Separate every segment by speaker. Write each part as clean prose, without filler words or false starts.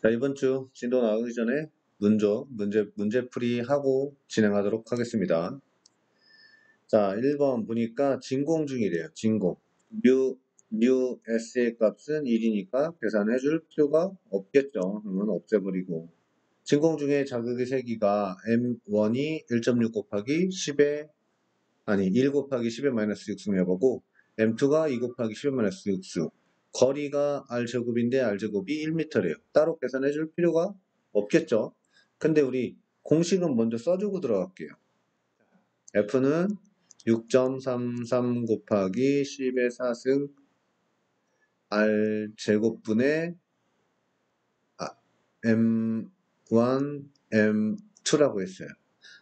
Speaker 1: 자, 이번 주 진도 나가기 전에 문제풀이 하고 진행하도록 하겠습니다. 자, 1번 보니까 진공 중이래요. 진공. 뉴 S의 값은 1이니까 계산해 줄 필요가 없겠죠. 그러면 없애버리고. 진공 중에 자극의 세기가 M1이 1.6 곱하기 10의, 아니, 1 곱하기 10의 마이너스 6승해보고, M2가 2 곱하기 10의 마이너스 6승. 거리가 R제곱인데 R제곱이 1m래요. 따로 계산해 줄 필요가 없겠죠. 근데 우리 공식은 먼저 써주고 들어갈게요. F는 6.33 곱하기 10의 4승 R제곱분의 M1, M2라고 했어요.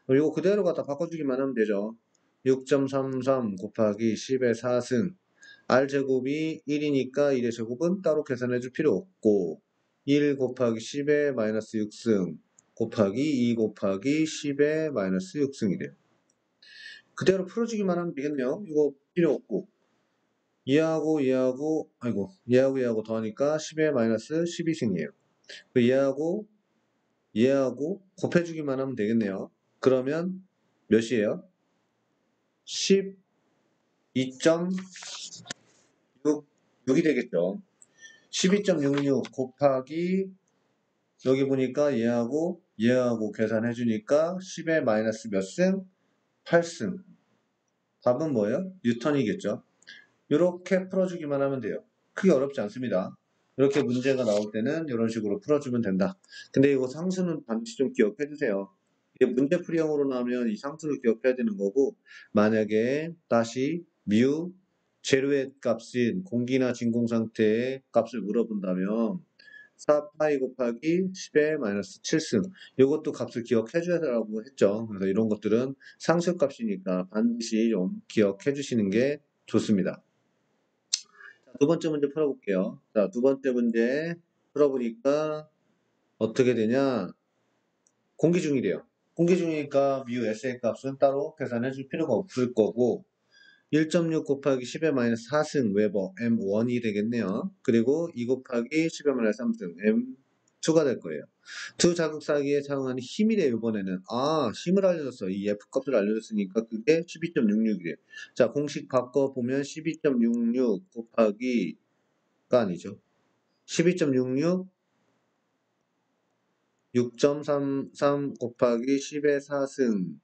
Speaker 1: 이거 그대로 갖다 바꿔주기만 하면 되죠. 6.33 곱하기 10의 4승 R제곱이 1이니까 1의 제곱은 따로 계산해 줄 필요 없고 1 곱하기 10의 마이너스 6승 곱하기 2 곱하기 10의 마이너스 6승이래요. 그대로 풀어주기만 하면 되겠네요. 이거 필요 없고 얘하고 얘하고 더하니까 10의 마이너스 12승이에요. 얘하고 곱해주기만 하면 되겠네요. 그러면 몇이에요? 12.6이 되겠죠. 12.66 곱하기 여기 보니까 얘하고 계산해주니까 10의 마이너스 몇 승? 8승. 답은 뭐예요? 뉴턴이겠죠. 이렇게 풀어주기만 하면 돼요. 크게 어렵지 않습니다. 이렇게 문제가 나올 때는 이런 식으로 풀어주면 된다. 근데 이거 상수는 반드시 좀 기억해 주세요. 이게 문제풀이형으로 나오면 이 상수를 기억해야 되는 거고, 만약에 다시 재료의 값인 공기나 진공 상태의 값을 물어본다면 4파이 곱하기 10의 마이너스 7승 이것도 값을 기억해 줘야 라고 했죠. 그래서 이런 것들은 상수값이니까 반드시 좀 기억해 주시는 게 좋습니다. 두 번째 문제 풀어볼게요. 자, 두 번째 문제 풀어보니까 어떻게 되냐? 공기 중이래요. 공기 중이니까 S의 값은 따로 계산해 줄 필요가 없을 거고 1.6 곱하기 10의 마이너스 4승 웨버 M1이 되겠네요. 그리고 2 곱하기 10의 마이너스 3승 M2가 될 거예요. 두 자극사기에 사용하는 힘이래요, 이번에는. 아, 힘을 알려줬어. 이 F값을 알려줬으니까 그게 12.66이래요. 자, 공식 바꿔보면 12.66 곱하기가 아니죠. 12.66 6.33 곱하기 10의 4승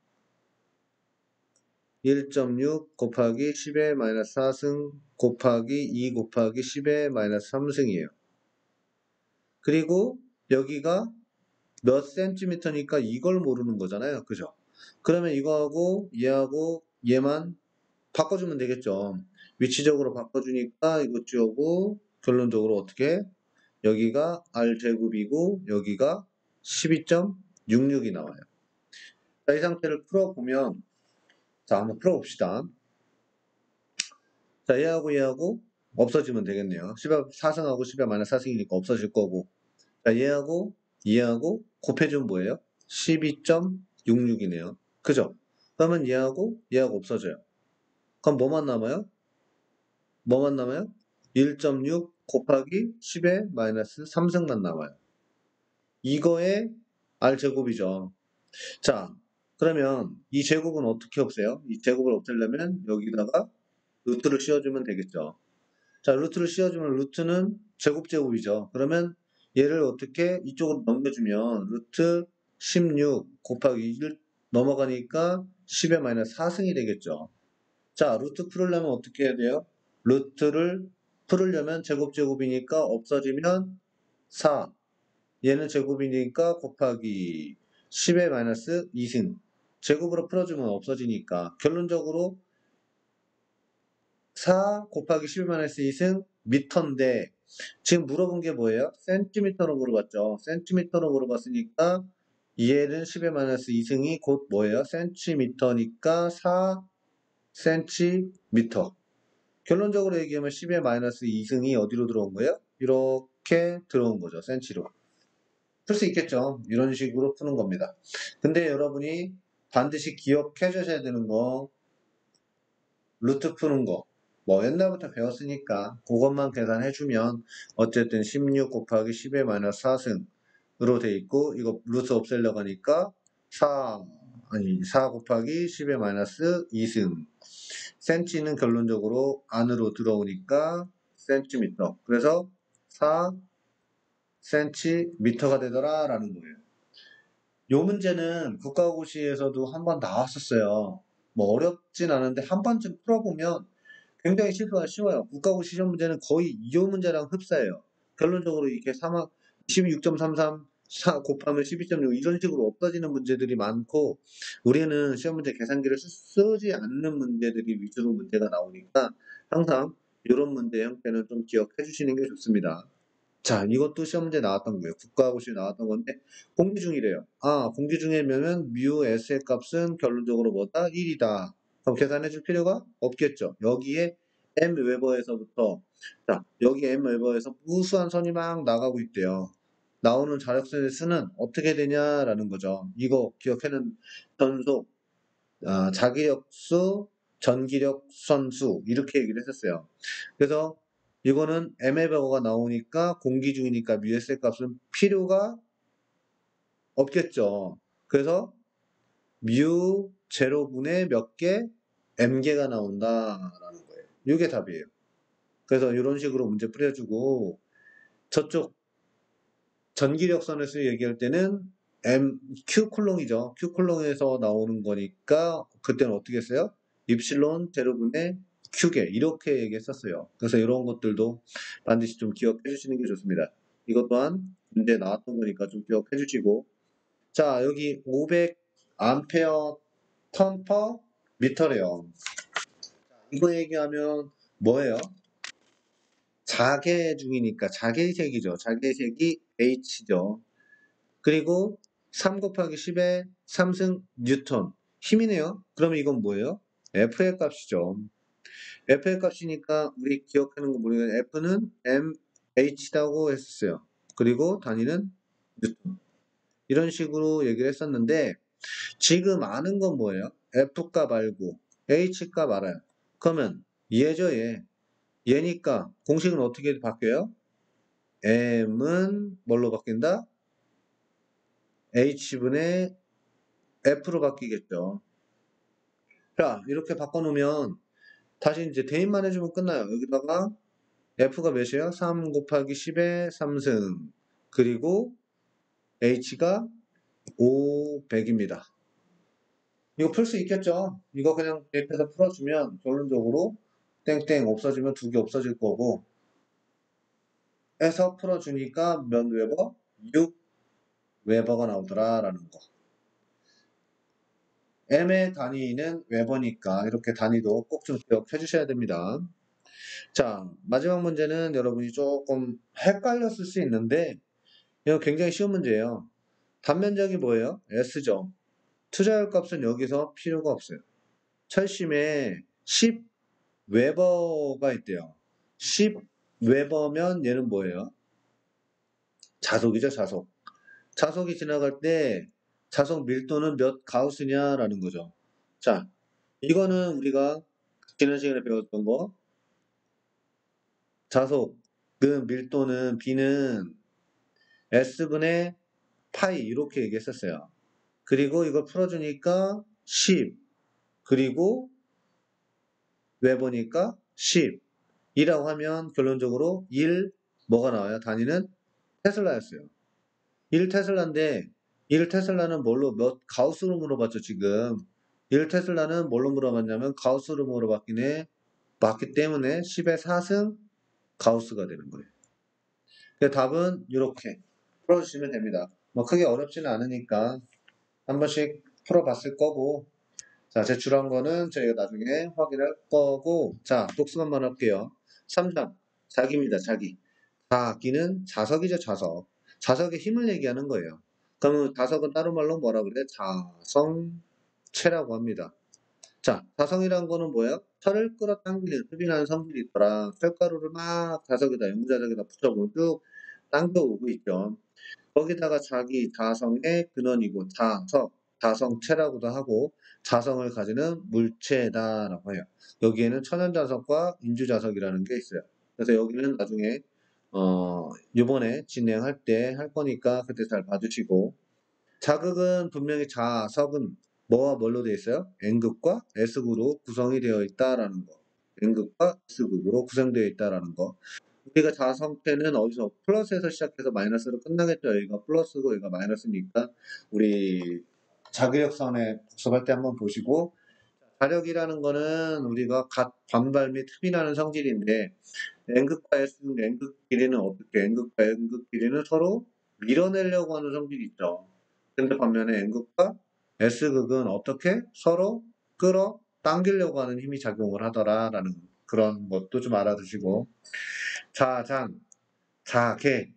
Speaker 1: 1.6 곱하기 10의 마이너스 4승 곱하기 2 곱하기 10의 마이너스 3승이에요. 그리고 여기가 몇 센티미터니까 이걸 모르는 거잖아요. 그죠? 그러면 이거하고 얘만 바꿔주면 되겠죠. 위치적으로 바꿔주니까 이것 지우고 결론적으로 어떻게? 여기가 R제곱이고 여기가 12.66이 나와요. 자, 이 상태를 풀어보면 자, 한번 풀어봅시다. 자, 얘하고 없어지면 되겠네요. 10의 4승하고 10의 마이너스 4승이니까 없어질 거고. 자, 얘하고 곱해주면 뭐예요? 12.66이네요. 그죠? 그러면 얘하고 없어져요. 그럼 뭐만 남아요? 1.6 곱하기 10의 마이너스 3승만 남아요. 이거의 R제곱이죠. 자, 그러면 이 제곱은 어떻게 없애요? 이 제곱을 없애려면 여기다가 루트를 씌워주면 되겠죠. 자, 루트를 씌워주면 루트는 제곱이죠. 그러면 얘를 어떻게 이쪽으로 넘겨주면 루트 16 곱하기 1 넘어가니까 10의 마이너스 4승이 되겠죠. 자, 루트 풀으려면 어떻게 해야 돼요? 루트를 풀으려면 제곱이니까 없어지면 4. 얘는 제곱이니까 곱하기 10의 마이너스 2승. 제곱으로 풀어주면 없어지니까 결론적으로 4 곱하기 10의 마이너스 2승 미터인데 지금 물어본 게 뭐예요? 센티미터로 물어봤죠. 센티미터로 물어봤으니까 얘는 10의 마이너스 2승이 곧 뭐예요? 센티미터니까 4cm. 결론적으로 얘기하면 10의 마이너스 2승이 어디로 들어온 거예요? 이렇게 들어온 거죠. 센치로. 풀 수 있겠죠. 이런 식으로 푸는 겁니다. 근데 여러분이 반드시 기억해 주셔야 되는 거 루트 푸는 거. 뭐 옛날부터 배웠으니까 그것만 계산해주면 어쨌든 16 곱하기 10의 마이너스 4승 돼 있고 이거 루트 없애려고 하니까 4 곱하기 10의 마이너스 2승 센치는 결론적으로 안으로 들어오니까 센티미터. 그래서 4cm가 되더라 라는 거예요. 요 문제는 국가고시에서도 한번 나왔었어요. 뭐 어렵진 않은데 한 번쯤 풀어보면 굉장히 실수가 쉬워요. 국가고시 시험 문제는 거의 이 문제랑 흡사해요. 결론적으로 이렇게 16.33 곱하면 12.6 이런 식으로 없어지는 문제들이 많고 우리는 시험 문제 계산기를 쓰지 않는 문제들이 위주로 문제가 나오니까 항상 이런 문제 형태는 좀 기억해 주시는 게 좋습니다. 자, 이것도 시험 문제 나왔던 거예요. 국가고시에 나왔던 건데 공기 중이래요. 공기 중이면은 뮤 S의 값은 결론적으로 뭐다? 1이다. 그럼 계산해 줄 필요가 없겠죠. 여기에 M 웨버에서부터 자, 여기 M 웨버에서 무수한 선이 막 나가고 있대요. 나오는 자력선의 수는 어떻게 되냐라는 거죠. 이거 기억해는 전속, 자기력수, 전기력 선수 이렇게 얘기를 했었어요. 그래서 이거는 m의 가 나오니까 공기 중이니까 뮤s의 값은 필요가 없겠죠. 그래서 뮤 제로분의 몇 개? m개가 나온다라는 거예요. 이게 답이에요. 그래서 이런 식으로 문제 풀어주고 저쪽 전기력선의 수 얘기할 때는 Q 콜롱이죠. Q 콜롱에서 나오는 거니까 그때는 어떻게 했어요? 입실론 제로분의 Q개 이렇게 얘기했었어요. 그래서 이런 것들도 반드시 좀 기억해 주시는 게 좋습니다. 이것 또한 문제 나왔던 거니까 좀 기억해 주시고 자 여기 500 암페어 턴 퍼 미터래요. 이거 얘기하면 뭐예요? 자개 중이니까 자개색이죠. 자개색이 H죠. 그리고 3 곱하기 10의 3승 뉴턴. 힘이네요. 그러면 이건 뭐예요? F의 값이죠. F의 값이니까 우리 기억하는 거 모르겠는데 F는 mh라고 했었어요. 그리고 단위는 뉴턴. 이런 식으로 얘기를 했었는데 지금 아는 건 뭐예요? F값 알고 H값 알아요. 그러면 얘죠 얘. 얘니까 공식은 어떻게 바뀌어요? M은 뭘로 바뀐다? H분의 F로 바뀌겠죠. 자, 이렇게 바꿔놓으면 다시 이제 대입만 해주면 끝나요. 여기다가 F가 몇이에요? 3 곱하기 10의 3승 그리고 H가 500입니다. 이거 풀 수 있겠죠? 이거 그냥 대입해서 풀어주면 결론적으로 땡땡 없어지면 2개 없어질 거고 해서 풀어주니까 몇 웨버? 6 웨버가 나오더라라는 거. M의 단위는 웨버니까 이렇게 단위도 꼭 좀 기억해 주셔야 됩니다. 자, 마지막 문제는 여러분이 조금 헷갈렸을 수 있는데 이거 굉장히 쉬운 문제예요. 단면적이 뭐예요? S죠. 투자할 값은 여기서 필요가 없어요. 철심에 10 웨버가 있대요. 10 웨버면 얘는 뭐예요? 자속이죠, 자속. 자속이 지나갈 때 자속 밀도는 몇 가우스냐라는 거죠. 자, 이거는 우리가 지난 시간에 배웠던 거 자속은 밀도는 B는 S분의 파이 이렇게 얘기했었어요. 그리고 이걸 풀어주니까 10 그리고 웨버니까 10 이라고 하면 결론적으로 1 뭐가 나와요? 단위는 테슬라였어요. 1 테슬라인데 1 테슬라는 뭘로 몇 가우스로 물어봤죠 지금. 1 테슬라는 뭘로 물어봤냐면 가우스로 물어봤기 때문에 10의 4승 가우스가 되는 거예요. 답은 이렇게 풀어주시면 됩니다. 뭐 크게 어렵지는 않으니까 한 번씩 풀어봤을 거고 자 제출한 거는 저희가 나중에 확인할 거고 자 독수만만 할게요. 3장 자기입니다. 자기. 자기는 자석이죠. 자석. 자석의 힘을 얘기하는 거예요. 그러면 자석은 다른 말로 뭐라 그래? 자성체라고 합니다. 자 자성이란 거는 뭐예요? 철을 끌어당기는 흡인하는 성질이 있더라. 철가루를 막 자석에다 영자석에다 붙여보면 쭉 당겨오고 있죠. 거기다가 자기 자성의 근원이고 자성체라고도 하고 자성을 가지는 물체다라고 해요. 여기에는 천연자석과 인주자석이라는 게 있어요. 그래서 여기는 나중에 요번에 진행할 때 할 거니까 그때 잘 봐주시고. 자극은 분명히 자석은 뭐와 뭘로 되어 있어요? N극과 S극으로 구성이 되어 있다라는 거. N극과 S극으로 구성되어 있다라는 거. 우리가 자성태는 어디서 플러스에서 시작해서 마이너스로 끝나겠죠. 여기가 플러스고 여기가 마이너스니까 우리 자기력선에 복습할 때 한번 보시고 자력이라는 거는 우리가 각 반발 및 흡이라는 성질인데 N극과 S극, N극끼리는 어떻게 N극과 N극끼리는 서로 밀어내려고 하는 성질이 있죠. 근데 반면에 N극과 S극은 어떻게 서로 끌어 당기려고 하는 힘이 작용을 하더라라는 그런 것도 좀 알아두시고 자장, 자계,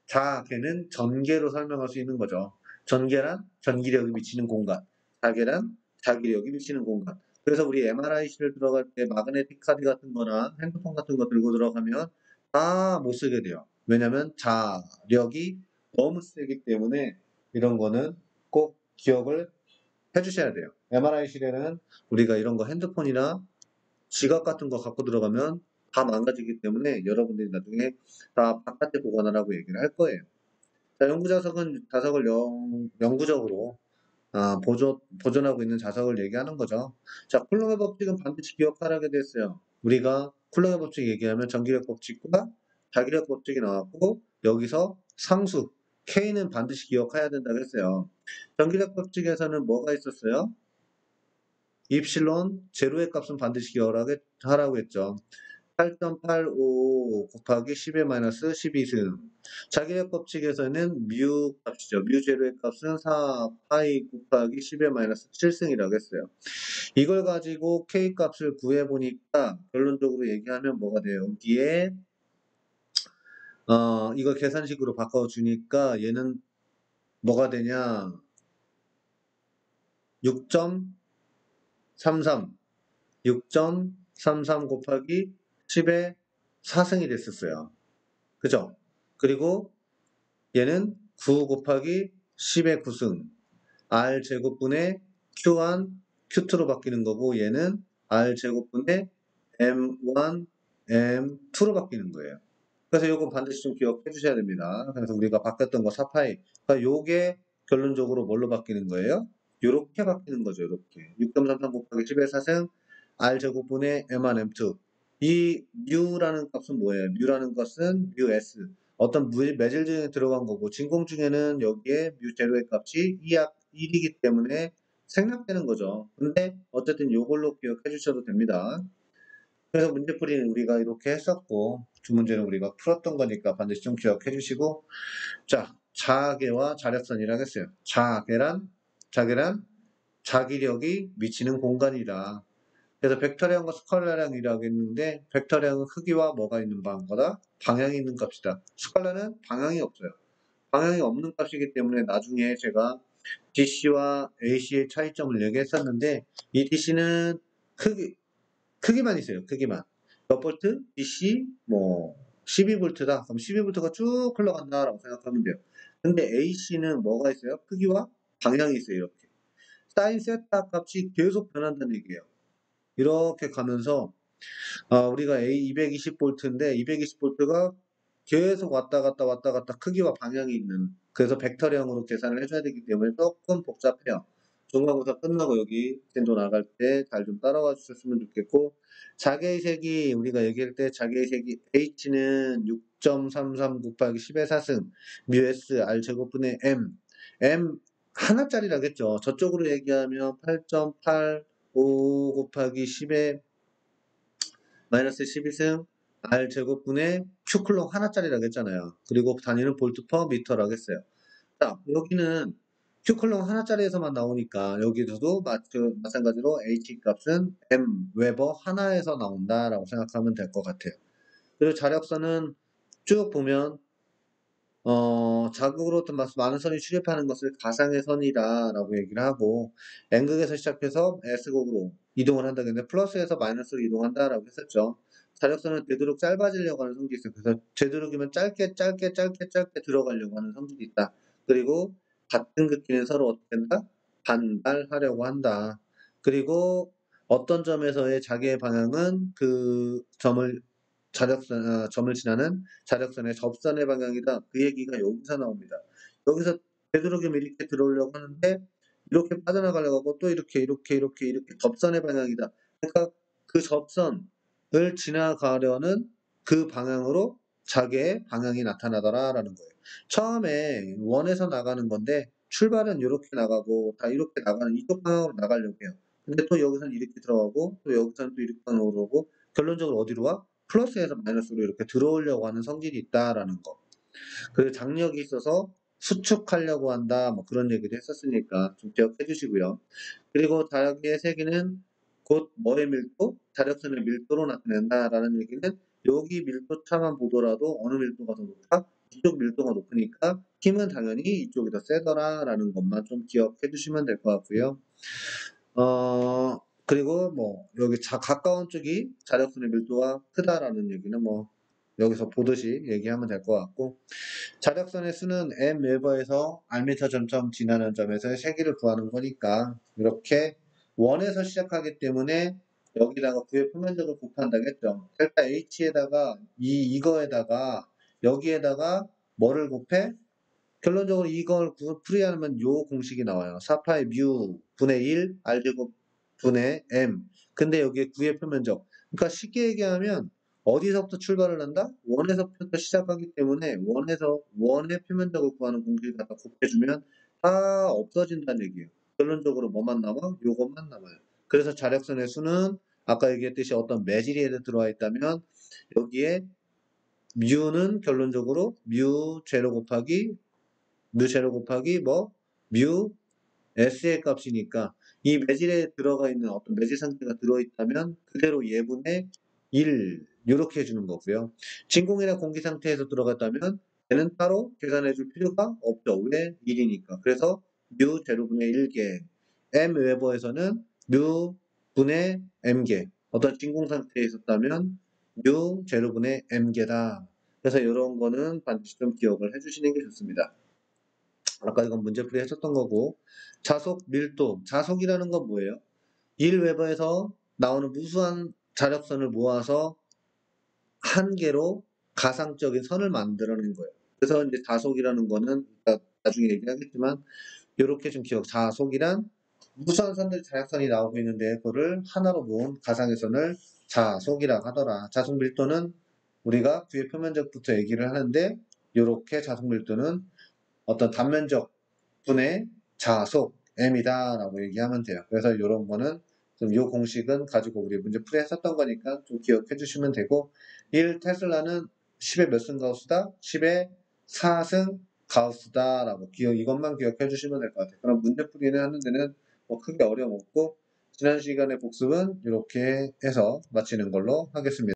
Speaker 1: 자계는 전계로 설명할 수 있는 거죠. 전계란 전기력이 미치는 공간, 자계란 자기력이 미치는 공간. 그래서 우리 MRI실을 들어갈 때 마그네틱 카드 같은 거나 핸드폰 같은 거 들고 들어가면 다 못 쓰게 돼요. 왜냐면 자력이 너무 세기 때문에 이런 거는 꼭 기억을 해주셔야 돼요. MRI실에는 우리가 이런 거 핸드폰이나 지갑 같은 거 갖고 들어가면 다 망가지기 때문에 여러분들이 나중에 다 바깥에 보관하라고 얘기를 할 거예요. 자, 연구 자석은 자석을 영구적으로 보존하고 있는 자석을 얘기하는 거죠. 자, 쿨롱의 법칙은 반드시 기억하라게 됐어요. 우리가 쿨롱의 법칙 얘기하면 전기력 법칙과 자기력 법칙이 나왔고 여기서 상수 K는 반드시 기억해야 된다고 했어요. 전기력 법칙에서는 뭐가 있었어요? 입실론 제로의 값은 반드시 기억하라고 했죠. 8.85 곱하기 10의 마이너스 12승. 자기력 법칙에서는 뮤 값이죠. 뮤 제로의 값은 4 파이 곱하기 10의 마이너스 7승이라고 했어요. 이걸 가지고 K 값을 구해보니까 결론적으로 얘기하면 뭐가 돼요? 여기에 이걸 계산식으로 바꿔주니까 얘는 뭐가 되냐? 6.33 6.33 곱하기 10의 4승이 됐었어요. 그죠? 그리고 얘는 9 곱하기 10의 9승 R제곱분의 Q1, Q2로 바뀌는 거고 얘는 R제곱분의 M1, M2로 바뀌는 거예요. 그래서 이거 반드시 좀 기억해 주셔야 됩니다. 그래서 우리가 바뀌었던 거 4파이. 그러니까 요게 결론적으로 뭘로 바뀌는 거예요? 요렇게 바뀌는 거죠. 요렇게. 6.33 곱하기 10의 4승 R제곱분의 M1, M2. 이 뮤라는 값은 뭐예요? 뮤라는 것은 뮤S. 어떤 매질 중에 들어간 거고 진공 중에는 여기에 뮤 제로의 값이 1이기 때문에 생략되는 거죠. 근데 어쨌든 요걸로 기억해 주셔도 됩니다. 그래서 문제풀이는 우리가 이렇게 했었고 두 문제는 우리가 풀었던 거니까 반드시 좀 기억해 주시고 자 자계와 자력선이라고 했어요. 자계란 자기력이 미치는 공간이다. 그래서 벡터량과 스칼라량이라고 했는데 벡터량은 크기와 뭐가 있는 거다? 방향이 있는 값이다. 스칼라는 방향이 없어요. 방향이 없는 값이기 때문에 나중에 제가 DC와 AC의 차이점을 얘기했었는데 이 DC는 크기만 있어요. 크기만. 몇 볼트? DC 뭐 12볼트다. 그럼 12볼트가 쭉 흘러간다라고 생각하면 돼요. 근데 AC는 뭐가 있어요? 크기와 방향이 있어요. 이렇게. 사인 세타 값이 계속 변한다는 얘기예요. 이렇게 가면서 우리가 A 220볼트인데 220볼트가 계속 왔다 갔다 크기와 방향이 있는 그래서 벡터량으로 계산을 해줘야 되기 때문에 조금 복잡해요. 중간고사 끝나고 여기 진도 나갈 때 잘 좀 따라와 주셨으면 좋겠고 자개의 색이 우리가 얘기할 때 자개의 색이 H는 6.33 곱하기 10의 4승 뮤S R제곱분의 M 하나짜리라겠죠. 저쪽으로 얘기하면 8.85 곱하기 10의 마이너스 12승 R제곱분의 Q클롱 하나짜리라고 했잖아요. 그리고 단위는 볼트 퍼 미터라고 했어요. 자, 여기는 Q클롱 하나짜리에서만 나오니까 여기서도 마찬가지로 H 값은 M 웨버 하나에서 나온다라고 생각하면 될 것 같아요. 그리고 자력선은 쭉 보면 자극으로부터 많은 선이 출입하는 것을 가상의 선이다라고 얘기를 하고 N극에서 시작해서 S극으로 이동을 한다겠는데 플러스에서 마이너스로 이동한다라고 했었죠. 자력선은 되도록 짧아지려고 하는 성질이 있어요. 그래서 되도록이면 짧게 들어가려고 하는 성질이 있다. 그리고 같은 극기는 서로 어떻게 한다? 반발하려고 한다. 그리고 어떤 점에서의 자기의 방향은 그 점을 점을 지나는 자력선의 접선의 방향이다. 그 얘기가 여기서 나옵니다. 여기서 되도록이면 이렇게 들어오려고 하는데 이렇게 빠져나가려고 하고 또 이렇게 접선의 방향이다. 그러니까 그 접선을 지나가려는 그 방향으로 자기의 방향이 나타나더라라는 거예요. 처음에 원에서 나가는 건데 출발은 이렇게 나가고 다 이렇게 나가는 이쪽 방향으로 나가려고 해요. 근데 또 여기서는 이렇게 들어가고 또 여기서는 또 이렇게 들어오고 결론적으로 어디로 와? 플러스에서 마이너스로 이렇게 들어오려고 하는 성질이 있다라는 거. 그리고 장력이 있어서 수축하려고 한다. 뭐 그런 얘기도 했었으니까 좀 기억해 주시고요. 그리고 자기의 세기는 곧 뭐의 밀도? 자력선의 밀도로 나타낸다라는 얘기는 여기 밀도 차만 보더라도 어느 밀도가 더 높아? 이쪽 밀도가 높으니까 힘은 당연히 이쪽이 더 세더라라는 것만 좀 기억해 주시면 될 것 같고요. 그리고 뭐 여기 가까운 쪽이 자력선의 밀도가 크다라는 얘기는 뭐 여기서 보듯이 얘기하면 될 것 같고, 자력선의 수는 m 웨버에서 r미터 점점 지나는 점에서의 세기를 구하는 거니까 이렇게 원에서 시작하기 때문에 여기다가 구의 표면적을 곱한다고 했죠. 델타 h에다가 이거에다가 여기에다가 뭐를 곱해? 결론적으로 이걸 풀이하면 요 공식이 나와요. 4파이 뮤 분의 1 r제곱 분의 m. 근데 여기에 구의 표면적. 그러니까 쉽게 얘기하면 어디서부터 출발을 한다? 원에서부터 시작하기 때문에 원의 표면적을 구하는 공식을 갖다 곱해주면 다 없어진다는 얘기예요. 결론적으로 뭐만 남아? 요것만 남아요. 그래서 자력선의 수는 아까 얘기했듯이 어떤 매질이 들어와 있다면 여기에 뮤는 결론적으로 뮤 제로 곱하기 뮤 S의 값이니까 이 매질에 들어가 있는 어떤 매질 상태가 들어있다면 그대로 예분의 1 이렇게 해주는 거고요. 진공이나 공기 상태에서 들어갔다면 얘는 따로 계산해 줄 필요가 없죠. 왜? 1이니까. 그래서 뮤 제로분의 1개 m 웨버에서는 뮤 분의 m개 어떤 진공 상태에 있었다면 뮤 제로분의 m개다. 그래서 이런 거는 반드시 좀 기억을 해주시는 게 좋습니다. 아까 이건 문제풀이 했었던 거고, 자속 밀도. 자속이라는 건 뭐예요? 1웨버에서 나오는 무수한 자력선을 모아서 한 개로 가상적인 선을 만들어낸 거예요. 그래서 이제 자속이라는 거는 나중에 얘기하겠지만 이렇게 좀 자속이란 무수한 선들이 자력선이 나오고 있는데 그거를 하나로 모은 가상의 선을 자속이라고 하더라. 자속 밀도는 우리가 뒤에 표면적부터 얘기를 하는데 이렇게 자속 밀도는 어떤 단면적 분의 자속 m이다라고 얘기하면 돼요. 그래서 이런 거는 좀 요 공식은 가지고 우리 문제 풀이 했었던 거니까 좀 기억해 주시면 되고, 1 테슬라는 10의 몇 승 가우스다? 10의 4승 가우스다라고 이것만 기억해 주시면 될 것 같아요. 그럼 문제 풀이는 하는 데는 뭐 크게 어려움 없고, 지난 시간의 복습은 이렇게 해서 마치는 걸로 하겠습니다.